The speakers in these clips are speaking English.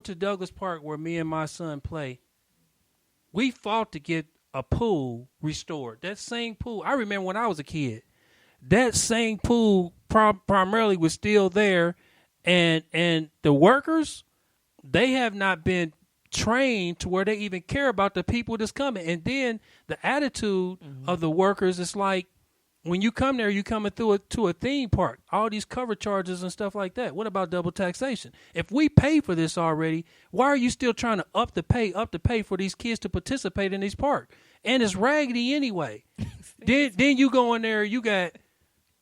to Douglas Park where me and my son play. We fought to get a pool restored. That same pool, I remember when I was a kid, that same pool primarily was still there, and the workers, they have not been trained to where they even care about the people that's coming. And then the attitude of the workers is like, when you come there, you coming through to a theme park, all these cover charges and stuff like that. What about double taxation? If we pay for this already, why are you still trying to up the pay for these kids to participate in these parks? And it's raggedy anyway. then you go in there, you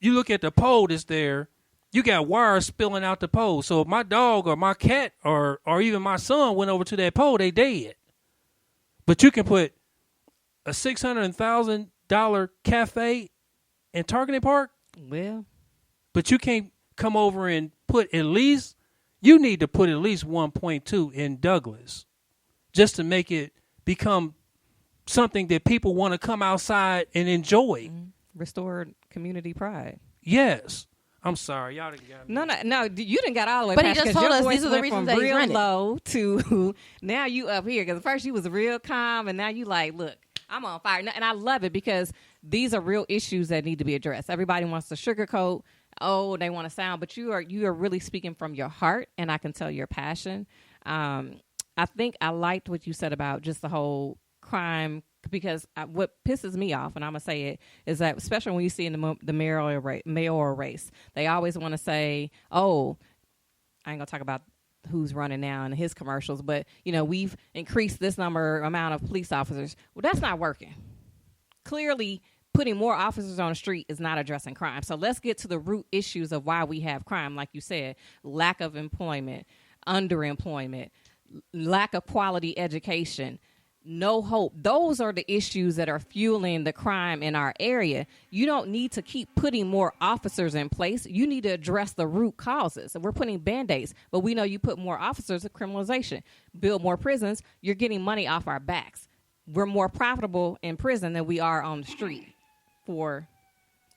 look at the pole that's there, you got wires spilling out the pole. So if my dog or my cat or even my son went over to that pole, they dead. But you can put a $600,000 cafe in Targeting Park? Well. But you can't come over and put at least, you need to put at least 1.2 in Douglas just to make it become something that people want to come outside and enjoy. Restored community pride. Yes. I'm sorry. Y'all didn't got me. No. You didn't got all the way but past. He just told us these are the went reasons from that he's real running. low to now you up here. Because first you was real calm, and now you like, look, I'm on fire. And I love it because these are real issues that need to be addressed. Everybody wants to sugarcoat. Oh, they want to sound, but you are really speaking from your heart, and I can tell your passion. I think I liked what you said about just the whole crime, because what pisses me off, and I'm going to say it, is that especially when you see in the mayoral race, they always want to say, oh, I ain't going to talk about who's running now in his commercials, but, we've increased this amount of police officers. Well, that's not working. Clearly, putting more officers on the street is not addressing crime. So let's get to the root issues of why we have crime, like you said, lack of employment, underemployment, lack of quality education, no hope. Those are the issues that are fueling the crime in our area. You don't need to keep putting more officers in place. You need to address the root causes. We're putting Band-Aids, but we know you put more officers of criminalization, build more prisons, you're getting money off our backs. We're more profitable in prison than we are on the street.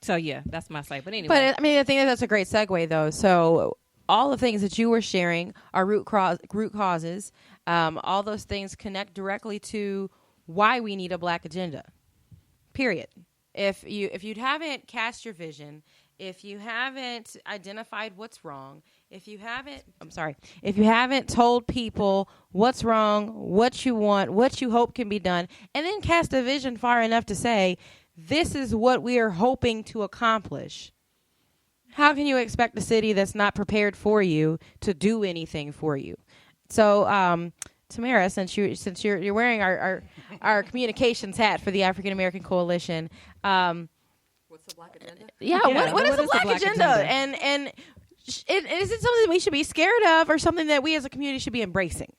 So yeah, that's my say. But anyway. But I think that's a great segue though. So all the things that you were sharing are root causes. All those things connect directly to why we need a Black agenda. Period. If you haven't cast your vision, if you haven't identified what's wrong, if you haven't told people what's wrong, what you want, what you hope can be done, and then cast a vision far enough to say, this is what we are hoping to accomplish. How can you expect a city that's not prepared for you to do anything for you? So, Tamara, since you're wearing our communications hat for the African American Coalition, what's the Black agenda? Yeah, what is the Black agenda? And is it something we should be scared of, or something that we as a community should be embracing?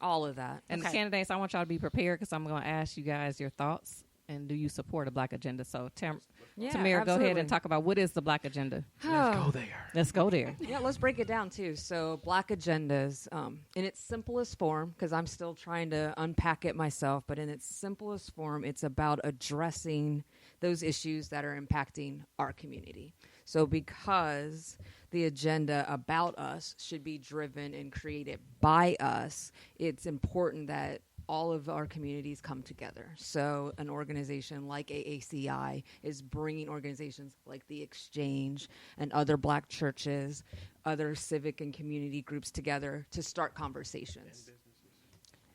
All of that. And the candidates, I want y'all to be prepared because I'm going to ask you guys your thoughts. And do you support a Black agenda? So, Tamara, go ahead and talk about what is the Black agenda. Let's go there. Yeah, let's break it down, too. So Black agendas, in its simplest form, because I'm still trying to unpack it myself, but in its simplest form, it's about addressing those issues that are impacting our community. So because the agenda about us should be driven and created by us, it's important that all of our communities come together. So an organization like AACI is bringing organizations like The Exchange and other Black churches, other civic and community groups together to start conversations.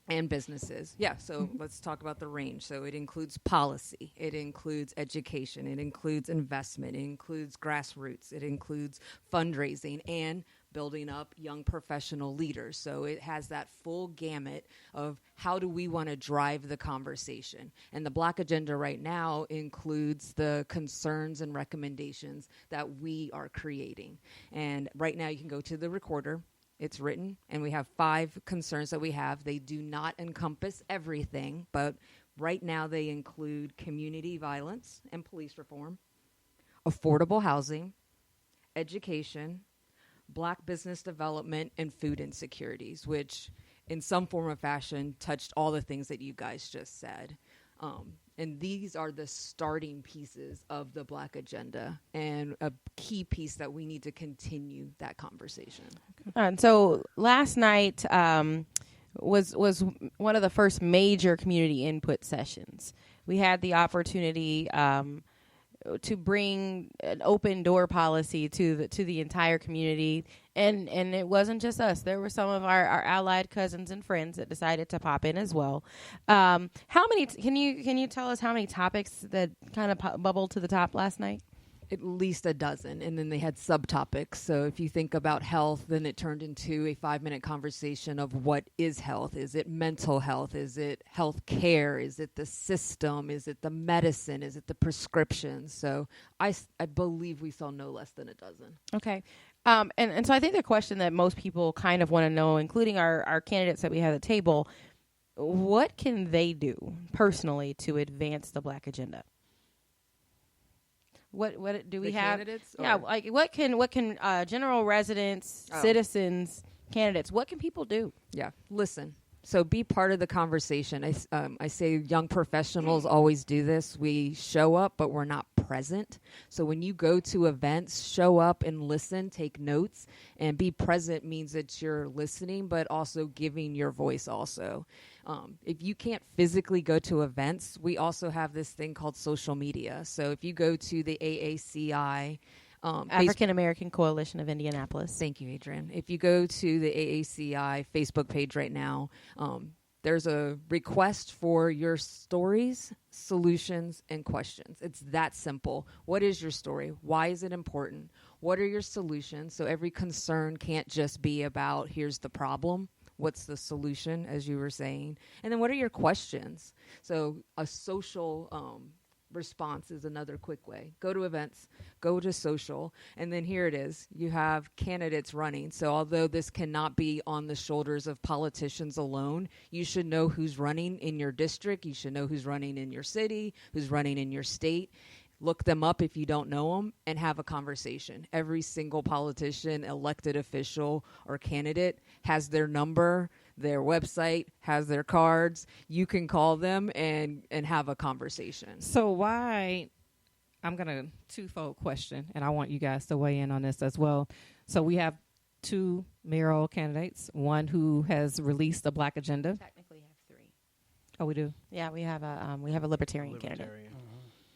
And businesses. Yeah, so let's talk about the range. So it includes policy, it includes education, it includes investment, it includes grassroots, it includes fundraising, and building up young professional leaders. So it has that full gamut of how do we want to drive the conversation. And the Black agenda right now includes the concerns and recommendations that we are creating. And right now you can go to the recorder. It's written, and we have 5 concerns that we have. They do not encompass everything, but right now they include community violence and police reform, affordable housing, education, Black business development, and food insecurities, which in some form or fashion touched all the things that you guys just said. And these are the starting pieces of the Black agenda, and a key piece that we need to continue that conversation. And so last night was one of the first major community input sessions. We had the opportunity to bring an open door policy to the entire community, and it wasn't just us. There were some of our allied cousins and friends that decided to pop in as well. How many? Can you tell us how many topics that kind of bubbled to the top last night? At least a dozen, and then they had subtopics. So if you think about health, then it turned into a 5-minute conversation of what is health. Is it mental health? Is it health care? Is it the system? Is it the medicine? Is it the prescription? So I believe we saw no less than a dozen. Okay. And so I think the question that most people kind of want to know, including our candidates that we have at the table, what can they do personally to advance the Black agenda? What do we The have? candidates, Yeah, or- like what can general residents, citizens, candidates, what can people do? Yeah, listen. So be part of the conversation. I say young professionals always do this. We show up, but we're not present. So when you go to events, show up and listen, take notes, and be present means that you're listening, but also giving your voice also. If you can't physically go to events, we also have this thing called social media. So if you go to the AACI, African American Coalition of Indianapolis. Thank you, Adrian. If you go to the AACI Facebook page right now, there's a request for your stories, solutions, and questions. It's that simple. What is your story? Why is it important? What are your solutions? So every concern can't just be about here's the problem. What's the solution, as you were saying? And then what are your questions? So a social response is another quick way. Go to events, go to social, and then here it is. You have candidates running. So although this cannot be on the shoulders of politicians alone, you should know who's running in your district. You should know who's running in your city, who's running in your state. Look them up if you don't know them and have a conversation. Every single politician, elected official, or candidate has their number, their website, has their cards. You can call them and have a conversation. So why, I'm going to twofold question, and I want you guys to weigh in on this as well. So we have 2 mayoral candidates, one who has released the Black agenda. Technically have 3. Oh, we do? Yeah, we have a libertarian candidate.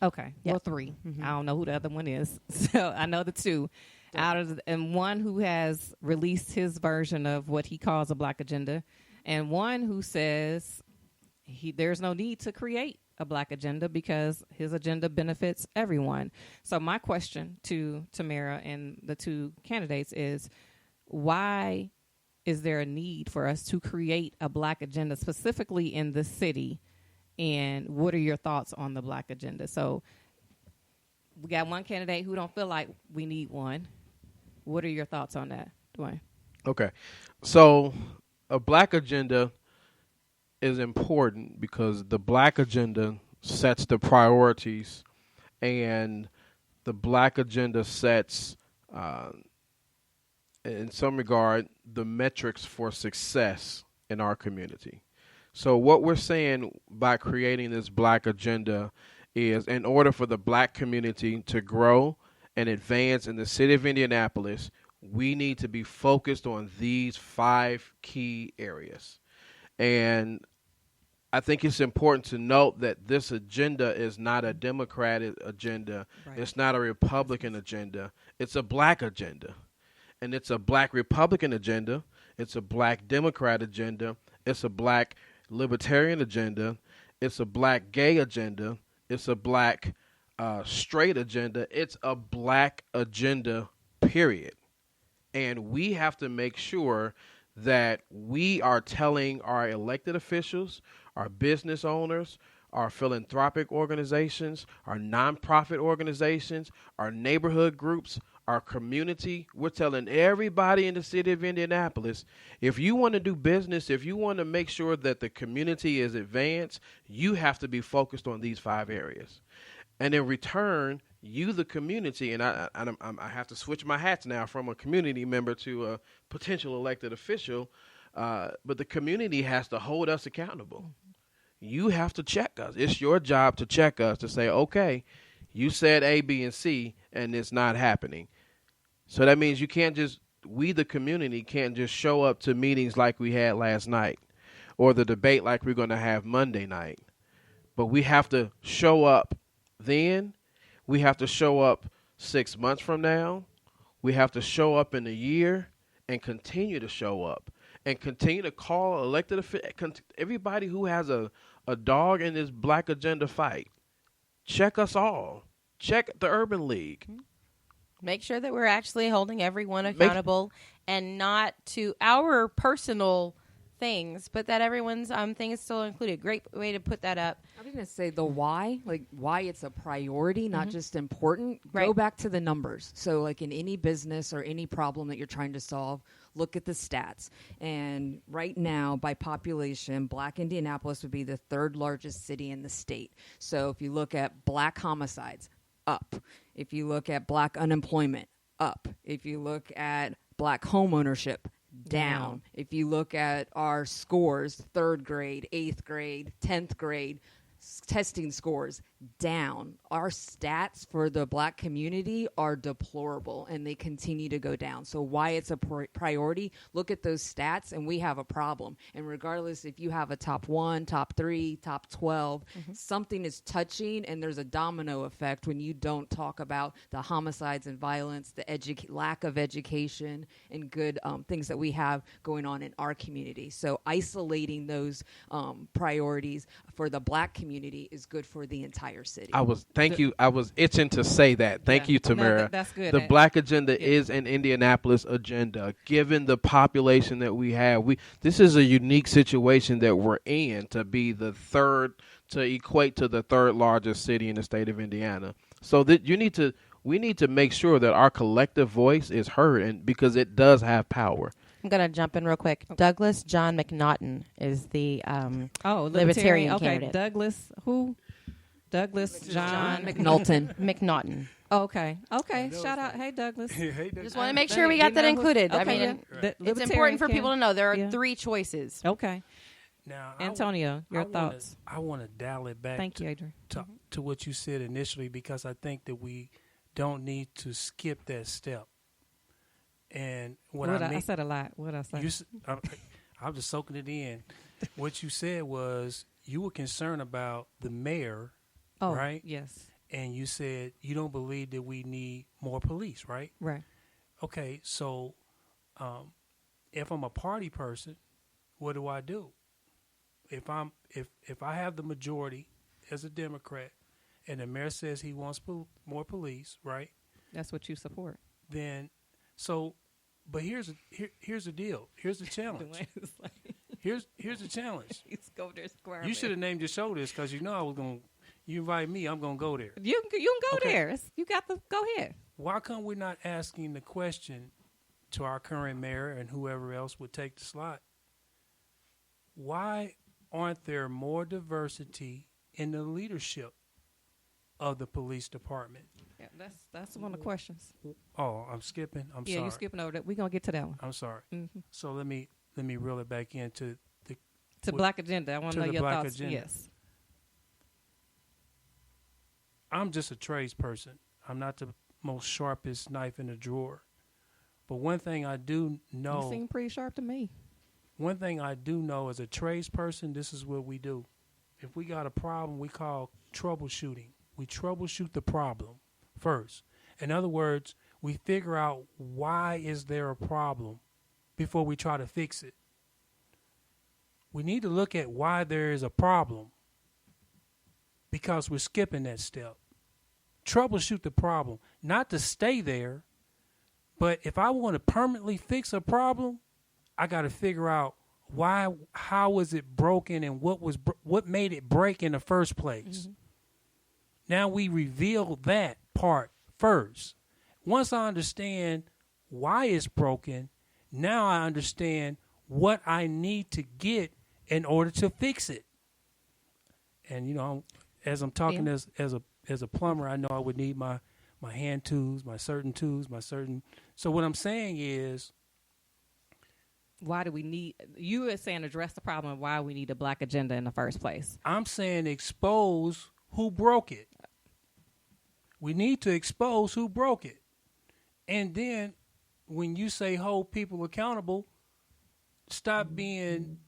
Okay. Yeah. Well, 3. I don't know who the other one is. So I know the 2 out of and one who has released his version of what he calls a Black agenda, and one who says there's no need to create a Black agenda because his agenda benefits everyone. So my question to Tamara and the 2 candidates is, why is there a need for us to create a Black agenda specifically in the city? And what are your thoughts on the Black agenda? So we got one candidate who don't feel like we need one. What are your thoughts on that, Dwayne? Okay. So a Black agenda is important because the Black agenda sets the priorities, and the Black agenda sets, in some regard, the metrics for success in our community. So what we're saying by creating this Black agenda is, in order for the Black community to grow and advance in the city of Indianapolis, we need to be focused on these 5 key areas. And I think it's important to note that this agenda is not a Democratic agenda. Right. It's not a Republican agenda. It's a Black agenda. And it's a Black Republican agenda. It's a Black Democrat agenda. It's a Black Libertarian agenda. It's a Black gay agenda. It's a Black straight agenda. It's a Black agenda, period. And we have to make sure that we are telling our elected officials, our business owners, our philanthropic organizations, our nonprofit organizations, our neighborhood groups, our community. We're telling everybody in the city of Indianapolis, if you want to do business, if you want to make sure that the community is advanced, you have to be focused on these 5 areas. And in return, you, the community, and I have to switch my hats now from a community member to a potential elected official, but the community has to hold us accountable. you have to check us. It's your job to check us to say, okay, you said A, B, and C, and it's not happening. So that means you can't just, we the community can't just show up to meetings like we had last night or the debate like we're going to have Monday night. But we have to show up then. We have to show up 6 months from now. We have to show up in a year and continue to show up and continue to call elected officials, everybody who has a dog in this Black Agenda fight. Check us all. Check the Urban League. Make sure that we're actually holding everyone accountable and not to our personal things, but that everyone's thing is still included. Great way to put that up. I was going to say the why, like why it's a priority, not just important. Right. Go back to the numbers. So like in any business or any problem that you're trying to solve, look at the stats. And right now, by population, Black Indianapolis would be the third largest city in the state. So if you look at Black homicides, up. If you look at Black unemployment, up. If you look at Black home ownership, down. If you look at our scores, 3rd grade, 8th grade, 10th grade, testing scores, down. Our stats for the Black community are deplorable, and they continue to go down. So why it's a priority, look at those stats, and we have a problem. And regardless if you have a top 1, top 3, top 12, something is touching, and there's a domino effect when you don't talk about the homicides and violence, the lack of education, and good things that we have going on in our community. So isolating those priorities for the Black community is good for the entire city. I was itching to say that. Thank you, Tamara. No, that's good. The Black Agenda is an Indianapolis agenda. Given the population that we have, this is a unique situation that we're in to be the third, to equate to the third largest city in the state of Indiana. So that we need to make sure that our collective voice is heard, and because it does have power. I'm going to jump in real quick. Douglas John McNaughton is the Libertarian candidate. Okay, Douglas who? Douglas John McNaughton. McNaughton. Okay. Shout out. Hey, Douglas. Just want to make sure we got that included. Okay, I mean, yeah. it's important for people to know there are 3 choices. Okay. Now, Antonio, your thoughts. I want to dial it back. Thank you, Adrian. To what you said initially, because I think that we don't need to skip that step. And I said a lot. What I say? I'm just soaking it in. What you said was you were concerned about the mayor, right? Yes. And you said you don't believe that we need more police, right? Right. Okay, so if I'm a party person, what do? If I have the majority as a Democrat, and the mayor says he wants more police, right? That's what you support. Then, but here's the deal. Here's the challenge. Here's the challenge. You should have named your show this because I was going. You invite me, I'm going to go there. You can go there. You got to go ahead. Why come we're not asking the question to our current mayor and whoever else would take the slot? Why aren't there more diversity in the leadership of the police department? Yeah, that's one of the questions. Oh, I'm skipping. I'm sorry. Yeah, you're skipping over that. We're gonna get to that one. I'm sorry. Mm-hmm. So let me reel it back into Black Agenda. I want to know your Black thoughts. Agenda. Yes. I'm just a tradesperson. I'm not the most sharpest knife in the drawer. But one thing I do know. You seem pretty sharp to me. One thing I do know as a tradesperson, this is what we do. If we got a problem, we call troubleshooting. We troubleshoot the problem first. In other words, we figure out why is there a problem before we try to fix it. We need to look at why there is a problem because we're skipping that step. Troubleshoot the problem, not to stay there, but if I want to permanently fix a problem, I got to figure out how was it broken and what made it break in the first place. Mm-hmm. Now we reveal that part first. Once I understand why it's broken, now I understand what I need to get in order to fix it. And as I'm talking as a plumber, I know I would need my hand tools, my certain. So what I'm saying is, why do we need? You are saying address the problem of why we need a black agenda in the first place. I'm saying expose who broke it. We need to expose who broke it. And then when you say hold people accountable, stop being